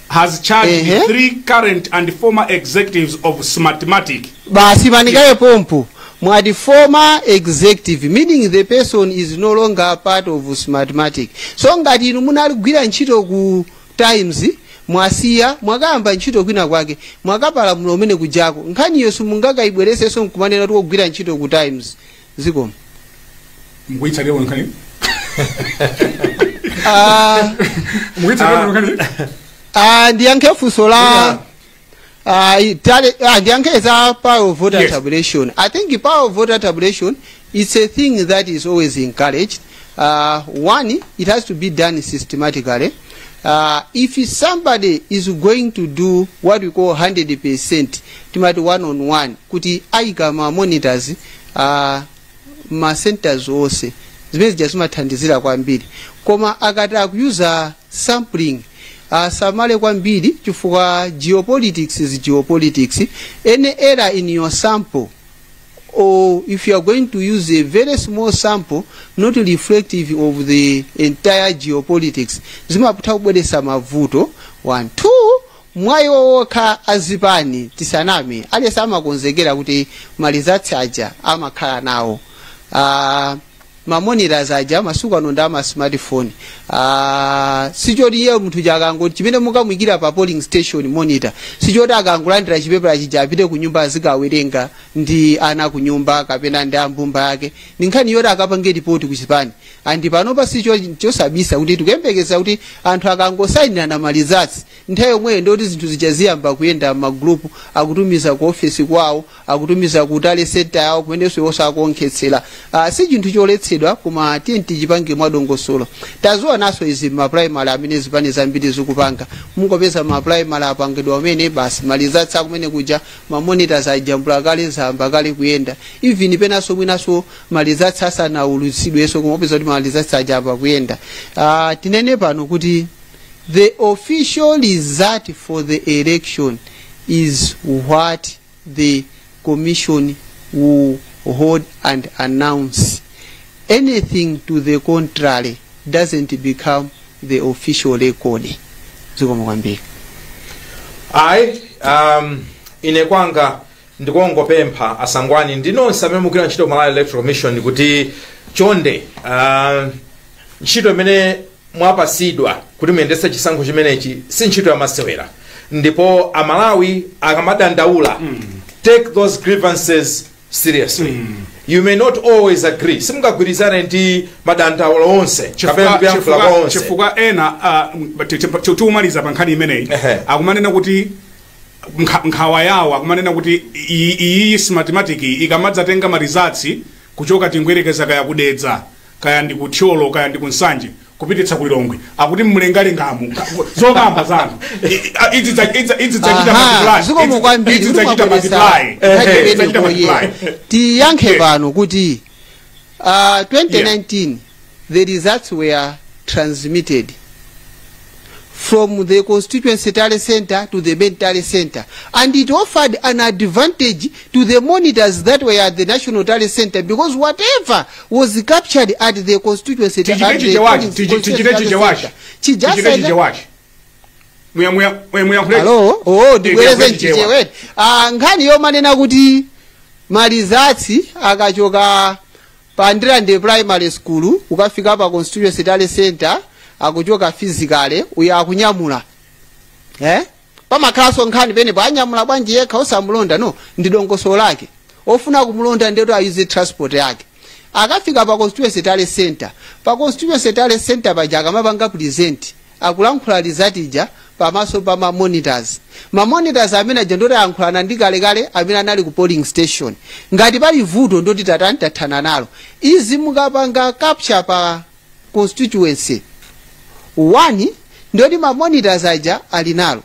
A: has charged 3 current and former executives of Smartmatic.
C: Basi imanikaye pompo mwati former executive, meaning the person is no longer a part of Smartmatic. So ngati inu munagwira ntchito ku Times mwasiya mwakamba ntchito kwina kwake mwakapala muno umene kujako nkhani yesu mungakaibweresenso nkumanena kuti kugwira ntchito ku Times ziko
A: mwitsa leo nkhani
C: ndiyankhe funso la ndiyankhe power of voter tabulation. I think power of voter tabulation is a thing that is always encouraged. One, it has to be done systematically. If somebody is going to do what we call 100%, timati one-on-one, kuti aika ma monitors ma centers ose zimene zimathandizira kwambiri, koma akati akuyuza sampling samale kwambiri chifukwa geopolitics is geopolitics. Any error in your sample, or if you are going to use a very small sample not reflective of the entire geopolitics, zimapita kubweresa mavuto. 1 2 mwayo wokha azipani tisaname alesa amakonzekera kuti malizatsi aja amakhala nawo mamonitors aja masuku ano ndi ama smartphone sichoti iye munthu chakangoti chimene mukamuyikira pa polling station monitor sichoti akangolandira chipepala chija apite ku nyumba azikawerenga ndi ana ku nyumba kapena ndi ambumba yake ndi nkhani yoti akapange ripoti ku chipani andi panopa sicho chosabisa kuti tikuyembekeza kuti anthu akangosayinirana malizatsi nthawi yomweyo ndoti zinthu zichaziyamba kuyenda magrupu akutumiza ku ofesi kwawo akutumiza ku tale center yawo kumenenso osakonkhetsera si chinthu choletsedwa koma tichipange mwadongosolo taziwa naso izi maprimary amene zipani zambiri zikupanga mungopeza maprimary apangidwa amene basi malizatsi akumene kuja mamonitors ajambula kale zamba kale kuyenda even penaso mwinaso malizatsi asanaulutsidwenso kumapeza kuti malizatsi ajamba kuyenda tinene pano kuti the official result for the election is what the commission will hold and announce. Anything to the contrary doesn't become the official record.
B: Ine kwanga ndikungopempha asangwani ndinonse amene mukira ntchito Malawi Electoral Commission kuti chonde ntchito imene mwapasidwa kuti muyendese chisankho chimenechi si ntchito ya masewera ndipo amalawi akamadandaula take those grievances seriously. You may not always agree. Simungagwirizane ndi madandaulo onse kapena kuyankhula onse
A: chifukwa ena chotumaliza pa nkhani imeneyi akumanena kuti nkhawa yawo akumanena kuti iyi mathematics ikamadzatenga marizatsi kuchoka tingwerekeza kaya kudedza kaya ndi kuthyolo kaya ndi kunsanje kupititsa kulilongwe akuti mlengalengamu zokamba zanu
C: tiyankhe pano kuti 2019 the results were transmitted from the constituency tally center to the main tally center, and it offered an advantage to the monitors that were at the national tally center, because whatever was captured at the constituency nkhani yomanena kuti malizatsi akachoka pa Ndirande primary school ukafika pa constituency tally center akuchoka physically uya akunyamula pamakhaso nkhani pene anyamula bwanji yekha osamulonda no ndi dongosolo lake ofuna kumulonda ndeto ayuze transport yake akafika pa constituency tally center paja akamapanga present akulankhula lizatija pamaso pa mamonitors amene aja ndoti ayankhulana ndi kalekale amene anali ku polling station ngati pali vuto ndoti tatani tathana nalo izi mukapanga capture pa constituency 1 ndoti mamonitors aja ali nalo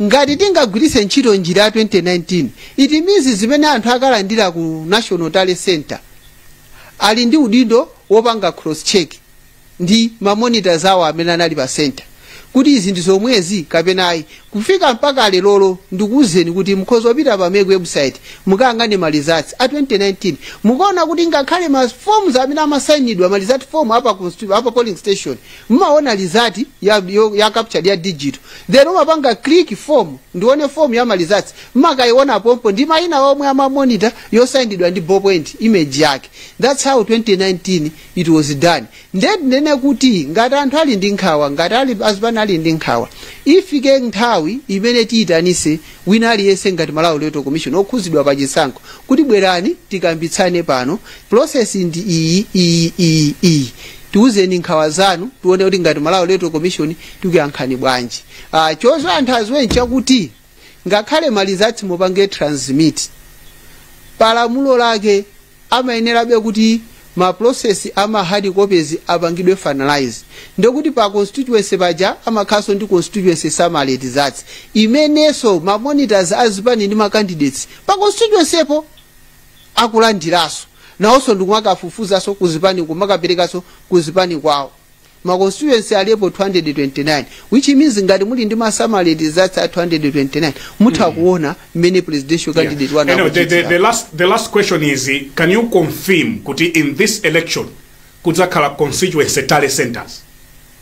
C: ngati tingagwiritse ntchito njira ya 2019 it means zimene anthu akalandira ku national tally center ali ndi udindo wopanga cross check ndi mamonitors awo amene anali pa center kuti izi ndi zomwezi kapenayi kufika mpaka lero ndikuwuzeni kuti mukhoza kupita pa MEC website mukayang'ane malizatsi a 2019 mukaona kuti ngakhale ma forms amene amasayinidwa malizati form apa polling station mumaona lizati ya captured ya digital then umapanga click form ndione form ya malizatsi mmakaiona pompo ndi mayina omwe amamonitor yosayinidwa ndi ballpoint image yake. That's how 2019 it was done. Ndene kuti ngati anthu ali ndi nkhawa ngati ali azipani ali ndi nkhawa ifike nthawi imene tiyitanise wina aliyense ngati Malawi Electoral Commission okhuzidwa pa chisankho kuti bwerani tikambitsane pano process ndi iyi tiuzeni nkhawa zanu tione kuti ngati Malawi Electoral Commission tikuyankhani bwanji. Chozo anthu aziwe nchakuti ngakhale malizatsi mupange transmit palamulo lake amayenerabe kuti ma process ama hard copies apangidwe finalize ndokuti pa constituency paja amakhaso ndi constituency summary results imeneso ma monitors azipani ndi ma candidates pa constituency epo akulandiraso nawonso ndikumakafufuzaso kuzipani kumakaperekaso kuzipani kwawo ma constituency alipo 229 which means ngati muli ndi ma summary results at 229 mutha kuona many presidential candidate wana.
A: The last question is, can you confirm kuti in this election kudzakhala constituency tally centers?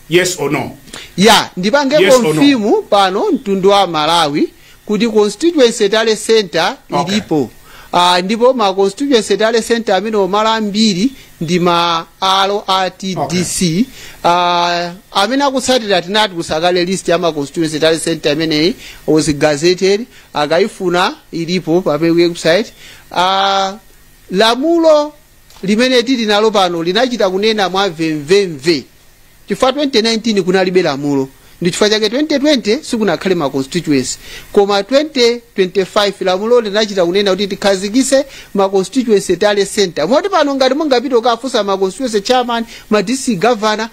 A: Yes or no?
C: Yeah, ndipange yes confirm pano mtundu wa Malawi kuti constituency tally center ilipo. ndipo ma constituency tale center amene omala ambiri ndi ma RTDC amene akutsatira tinati kusakale list ya ma constituency tale center ameneyi was gazetted akayifuna ilipo pa website. Lamulo limene tili nalo pano linachita kunena mwa mvemvemve chifukwa 2019 kunalibe lamulo ndi chifukwa chake 2020 sikunakhale ma constituency koma 2025 lamulo linachita kunena kuti tikhazikise ma constituency tale center moti pano ngati mungapita ukafunsa ma constituency chairman ma district governor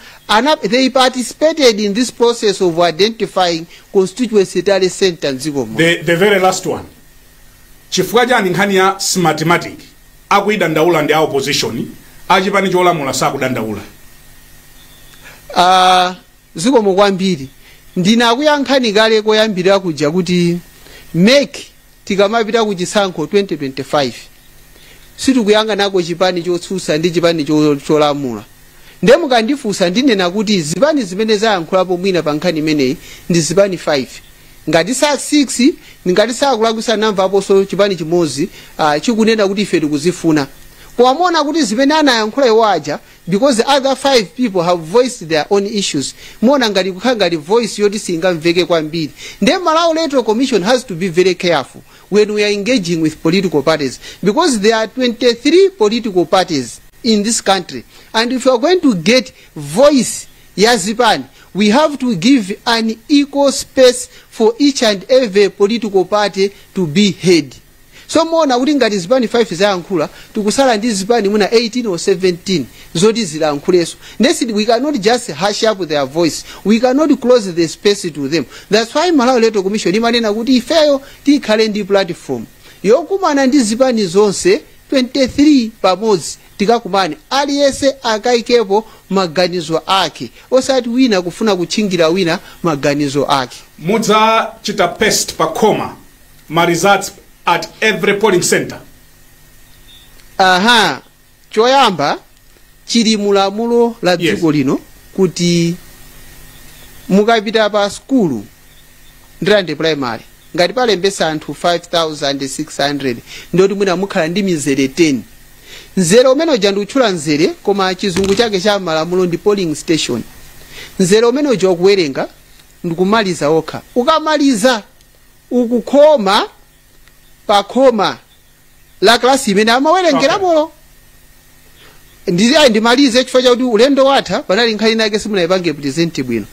C: they participated in this process of identifying constituency tale center mdziko mo.
A: The very last one, chifukwa chani nkhani ya smartmatic akuidandaula ndi a opposition achipani cholamula sakudandaula?
C: Zikomo kwambiri ndinakuyankhani kale koyambira kuja kuti make tikamapita ku chisankho 2025 sitikuyang'anako chipani chotsutsa ndi chipani cholamula. Nde mukandifunsa ndinena kuti zipani zimene zayankhulapo mwina pa nkhani imeneyi ndi zipani 5 ngati sa 6 ngati sakulakwisa namvaponso chipani chimodzi chikunena kuti ife tikuzifuna kuamona kuti zimene anayankhula iwaja because other 5 people have voiced their own issues mona ngati kukhala ngati voice yoti singamveke kwambiri. Nde Malawi Electoral Commission has to be very careful when we are engaging with political parties because there are 23 political parties in this country and if you are going to get voice ya zipani we have to give an equal space for each and every political party to be heard. So mona kuti ngati zipani 5 zayankhula tikusala ndi zipani muna 18 or 17 zoti zilankhuleso. We cannot just hush up their voice, we cannot close the space to them. That's why Malawi Electoral Commission imanena kuti ifeyo tikhale ndi platform yokumana ndi zipani zonse 23 pamodzi tikakumane aliyese akaikepo maganizo ake osati wina kufuna kutchingira wina maganizo ake.
A: Mudza chita paste pa koma ma results at every polling center.
C: Choyamba chili mulamulo la dziko lino kuti mukapita pa skulu ndilande primary ngati palembesa anthu 5600 ndoti mwina mukhala ndi mizere 10 nzere umene uja ndikutchula nzere koma chizungu chake cha malamulo ndi polling station. Nzere umene uja ukuwerenga ndikumaliza okha ukamaliza ukukhoma pa khoma la klasi imene amawerengerapolo ndimalize chifukwa chakuti ulendo watha panali nkhani nake simunayipange present bwino.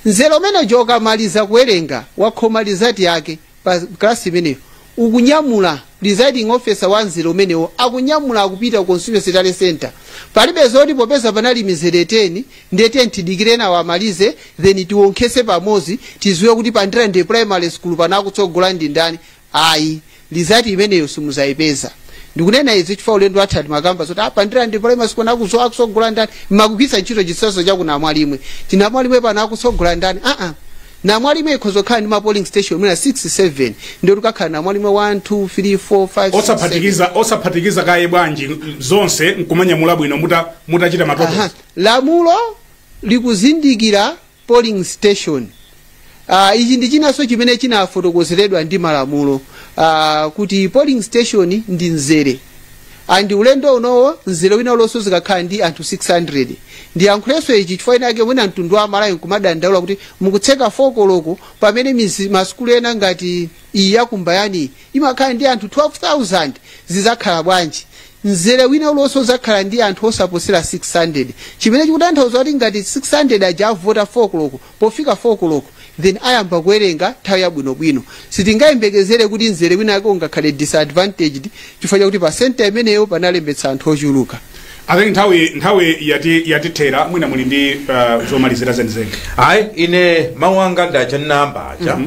C: Nzere umene uja ukamaliza kuwerenga wakhoma lizati yake pa klasi imeneyo ukunyamula presiding officer wa nzere umenewo akunyamula akupita ku constituency tale center palibe zoti popeza panali mizere 10 ndete ntidikirena wamalize then tiwonkhese pamozi tiziwe kuti pa ndilande primary school panakutsogola ndi ndani. Ayi lizati imeneyo simuzayipeza. Ndikunena izi chifukwa ulendo watha makamba zoti apa ndilande primary school nakutsogola ndani makugwisa ntchito chisazo chakuna mwalimwe tinamwalimwe panakutsogola ndani. Na mwalimwe ikhozokhala ndi ma polling station mwina 6-7 ndio tukakhala na mwalimwe 1 2 3 4 5
A: osaphatikiza kaye bwanji zonse nkumanya mulabwino mutachita matoto.
C: Lamulo likuzindikira polling station. Ichi ndi chinaso chimene chinafotokozeredwa ndi malamulo kuti polling station ndi nzere andi ulendo unowo nzere wina ulonso zikakhala ndi anthu 600 ndi yankhuleso ichi chifukwa inake mwina mtundu wa Malawi kumadandaula kuti mukutseka 4 koloko pamene maskulu ena ngati iyi yakumbayani imakhala ndi anthu 12,000 zizakhala bwanji. Nzere wina ulonso zakhala ndi anthu osaposera 600 chimene chikutanthauza kuti ngati 600 aja avota 4 koloko pofika 4 koloko then ayamba kuwerenga nthawi yabwinobwino. Sitingayembekezere kuti nzere wina yake ungakhale disadvantaged chifukwa chakuti pa center imeneyo panalembetsa anthu ochuluka.
A: I think nthawi yatithera mwina muli ndi zomalizira zenizeni.
B: Ine mawu anga ndacha namba aja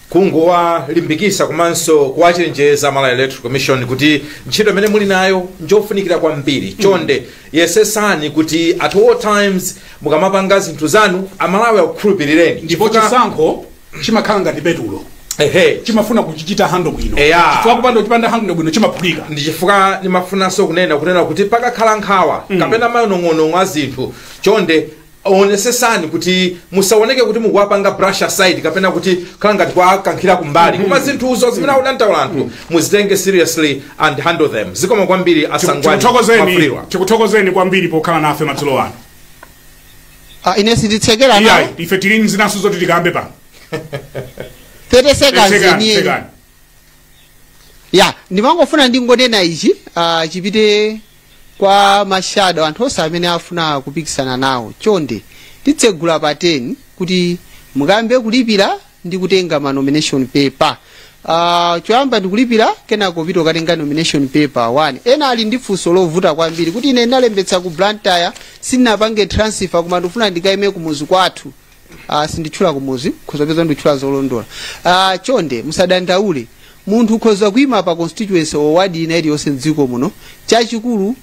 B: kungowalimbikisa komanso kuwachenjeza Malawi Electoral Commission kuti ntchito imene muli nayo njofunikira kwambiri chonde yesesani kuti at all times mukamapanga zinthu zanu amalawi akukhulupirireni
A: ndipo chisankho chimakhala ngati petulo chimafuna kuchichita hando bwino chifukwa kupanda chipanda hando bwino chimaphulika.
B: Ndi chifukwa nimafunanso kunena kuti pakakhala nkhawa kapena mayonong'ono mwa zinthu chonde onesesani kuti musaoneke kuti mukuwapanga brush aside kapena kuti khala ngati kwakankhira kumbali koma zinthuzo zimene akudandaula anthu muzitenge seriously and handle them. Zikomo kwambiri asangwani mafriwa.
A: Tikuthokozeni kwambiri pokhala nafe madzulo ano.
C: Ine sinditsekera nawo.
A: Ife tili zinaso zoti tikambe pano.
C: 30 seconds ni. Ya, ndimangofuna ndingonena ichi, chipite kwa mashado anthu onse amene afuna kupikisana nawo. Chonde titsegula pa 10 kuti mukambe kulipira ndi kutenga ma nomination paper. Choyamba ndikulipira kenako pito katenga nomination paper 1. Ena ali ndi funso lovuta kwambiri kuti ine ndalembetsa ku Blantyre sinapange transfer koma ndifuna ndikaime kumuzi kwathu. Sinditchula kumuzi khozapeza nditchula zolondola. Chonde musadandaule. Munthu ukhoza kuima pa constituency o ward ina iliyonse m'dziko muno. Chachikulu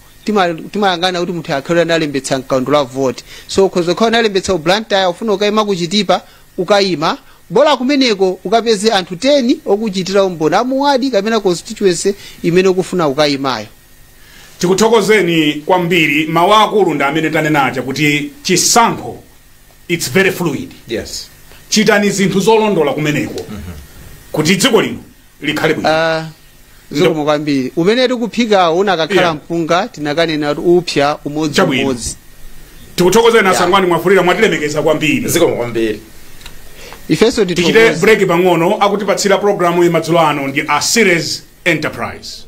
C: timayangana kuti munthu akhala nalembetsa mkaundula la vote. So ukhoza kukhala nalembetsa ku Blantyre ufuna ukaima kuchitipa ukaima. Bola kumeneko ukapeze anthu 10 okuchitira umboni amuwadi kapena constituency imene ukufuna ukaimayo.
A: Tikuthokozeni kwambiri mawu akulu ndi amene tanenacha kuti chisankho it's very fluid.
B: Yes.
A: Chitani zinthu zolondola kumeneko. Kuti dziko lino likhale bwino.
C: Zikomo kwambiri. Umene tikuphika una kakhala mpunga tinakanena kuti upya umodzi umodzi.
A: Tikuthokozeni asangwani mwafulira mwatilemekeza kwambiri.
B: Zikomo kwambiri.
C: Ifeso
A: tichite break pang'ono akutipatsira programu yemadzulo ano ndi a series enterprise.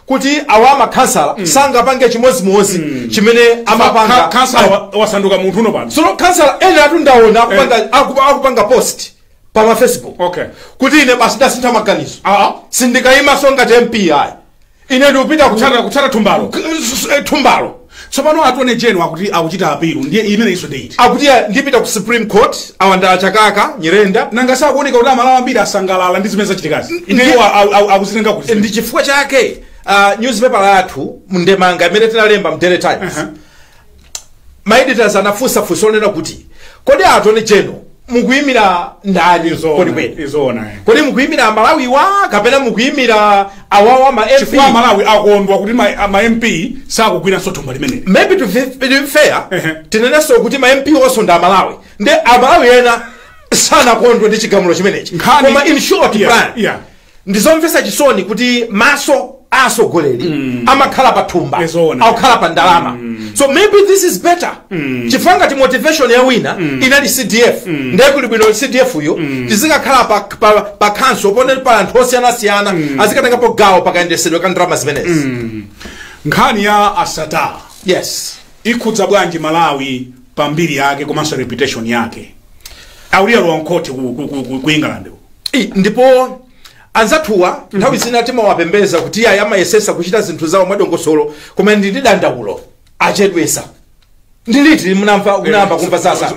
B: Kuti awama kansala sangapange chimozimozi chimene amapanga
A: kansala wasanduka munthu uno pano.
B: So kansala ena atundaona akupanga post pa ma Facebook.
A: Okay.
B: Kuti ine basi ndasintha maganizo. Sindikaima songa MP ayi. Ine ndikupita
A: kuchara tumbalo.
B: Tumbalo.
A: Tsopano atone jeno akuti akuchita apilu ndiye imene iso date.
B: Akuti ndipita ku Supreme Court awanda chakaka Nyirenda
A: nanga sakuoneka kuti amalawa ambiri asangalala ndi zimene zachitikazi. Ineyo akuzitenga kuti.
B: Ndi chifukwa chake newspaper yathu mndemanga imene tinalemba mDaily Times. Ma editors anafunsa onena kuti kodi atone jeno mukuyimira ndani kodi kwene
A: izona
B: kodi mukuyimira Malawi wa kapena mukuyimira awawa ma MP
A: chifukwa Malawi akondwa kuti ma MP sakugwira sothumba limene.
B: Maybe to be fair tineneso kuti ma MP oso nda Malawi nde Malawi ena sana kondwa ndi chigamulo chimenechi koma in short plan ndizomvesa chisoni kuti maso asogoleri amakhala pathumba akukhala pa ndalama. So maybe this is better. Chifanga ti motivation ya wina inali CDF ndiye kuli bwino CDF yo tizikakhala pa council pone pa anthu osiyana azikatengapo gawo pakayendesedwe ka ndalama zimenezi.
A: Nkhani ya Asata ikhudza bwanji Malawi pambiri yake komanso reputation yake awuliya lwankoti ku England
B: ndipo anzathuwa nthawi zina timawapembeza kuti iye amayesesa kuchita zinthu zawo mwadongosolo koma ndi dandaulo achedwesa ndiliti munamva kumva sasa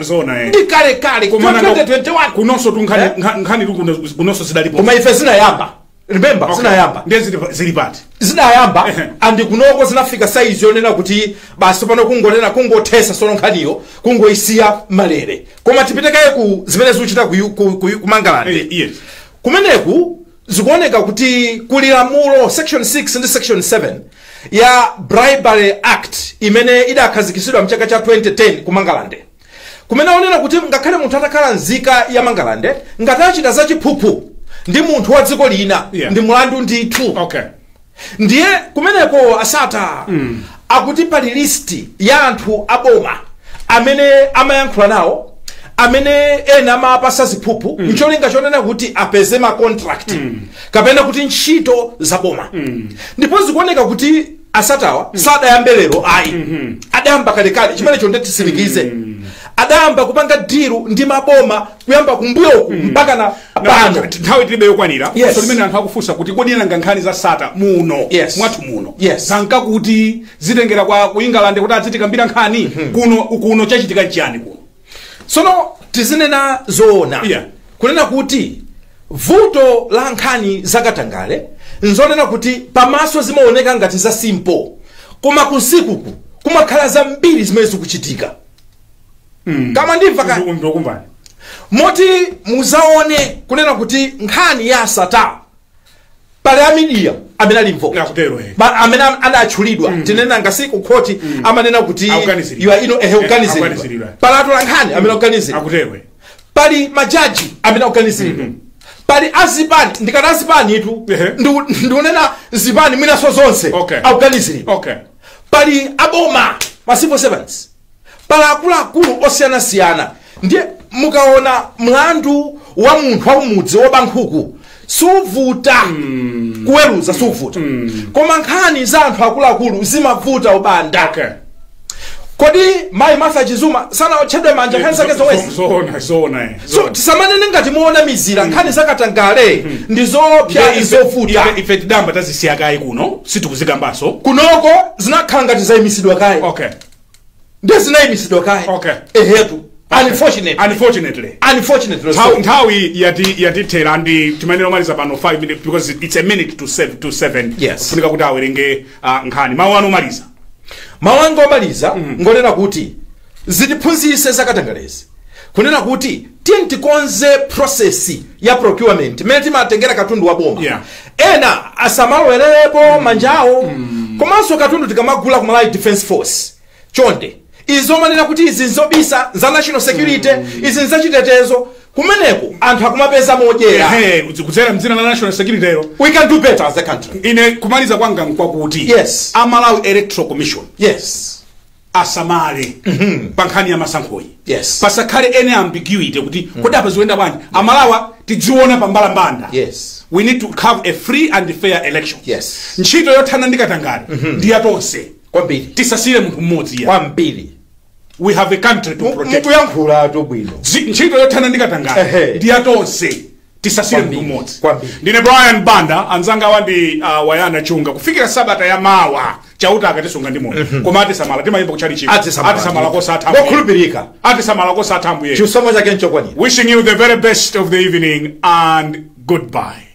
B: ndi kale 2021
A: kunonso nkhani kunonso zidalipo
B: koma ife zinayamba remember zinayamba
A: ndiye zilipati
B: zinayamba andi kunoko zinafika size yonena kuti basi pano kungothesa solo nkhaniyo kungoisiya malere koma tipitekaye ku zimene zikuchita ku Mangalande kumeneku zikuoneka kuti kuli lamulo section 6 ndi section 7 ya Bribery Act imene idakhazikitsidwa mchaka cha 2010 ku Mangalande kumene onena kuti ngakhale munthu atakhala nzika ya Mangalande ngati achita zachiphuphu ndi munthu wa dziko lina ndi mulandu ndithu. Ndiye kumeneko Asata akuti pali listi ya anthu aboma amene amayankhula nawo amene ena amapasa ziphuphu ncholinga chonena kuti apeze ma contract kapena kuti ntchito zaboma. Ndipo zikuoneka kuti Asatawa sadayambe lero ayi adayamba kalekale chimene chonde tisilikize adayamba kupanga diru ndi maboma kuyamba kumbuyoku mpaka na pano
A: nthawi tilibe yokwanira so limene anthu akufunsa kuti kodi nanga nkhani za Sata muno mwathu muno sanka kuti zitengera ku England kuti azitikambira nkhani kuno chachitika nchiyani kuno.
B: Sono tizinena zoona kunena kuti vuto la nkhani zakatangale nzonena kuti pamaso zimaoneka ngati za simple koma kunsikuku kumakhala zambiri zimene zikuchitika. Kama ndimva moti muzaone kunena kuti nkhani ya Asata pali a media amene ali involved
A: Nakutero,
B: amene adatchulidwa tinena ngasi ku court amanena kuti you are akuganiziridwa pali atolankhani amene akuganiziridwa
A: Nakutero.
B: pali majaji amene akuganiziridwa pali azipani ndikati azipani itu ndikunena zipani mwinaso zonse akuganiziridwa pali aboma ma civil servants pali akuluakulu osiyanasiyana ndiye mukaona mlandu wa munthu wa mudzi wobankhuku suvuta kuweruza suvuta koma nkhani za anthu akuluakulu zimavuta ubanda kodi mayi Martha Chizuma sana otchedwe manja nkhani zake zowezi so tisamanene ngati muona mizira nkhani zakatangale ndi zopya izovuta
A: ife tidamba tazisiya kayi kuno sitikuzikambasonso
B: kunoko zinakhala ngati zayimisidwa kayi ndi zinayimisidwa kayi ehetu unfortunately
A: nthawi yatithera ndi timanena omaliza pano 5 minutes because it's a minute to 7 funika kuti awerenge nkhani mawu anu omaliza
B: mawu anga omaliza ngonena kuti zitiphunzitse zakatangalezi kunena kuti tikonze process ya procurement imene timatengera katundu wa boma ena asamalowererepo manjawo komanso katundu tikamagula ku Malawi Defence Force chonde izo manena kuti izi nzobisa za national security izi nzachitetezo kumeneko anthu akumapeza modyera
A: kudzera mdzina la national security
B: we can do better as a country
A: ine kumaliza kwanga nkwakuti Malawi Electoral Commission asamale pa nkhani ya masankhoyi pasakhale ene ambiguity kuti kodi apa zikuenda bwanji amalawa tidziona pa mbalambanda we need to have a free and fair election ntchito yothana ndi katangale ndi yatonse
B: kwambiri
A: tisasire munthu mmodzi
B: kwambiri
A: we have a country to protect
B: mukuyankhula to bwino
A: ntchito yothana ndi katangale ndi yatonse tisasire munthu mmodzi ndine Brian Banda anzanga wandi Wayana Chunga kufikira sabata ya mawa chauta akatisunga ndi moyo koma atisamala timayimba kuchali chiko atisamala kosathambu
B: ngokhulupirika
A: atisamala kosathambu yetu
B: chisomo chake nchokwanira
A: wishing you the very best of the evening and goodbye.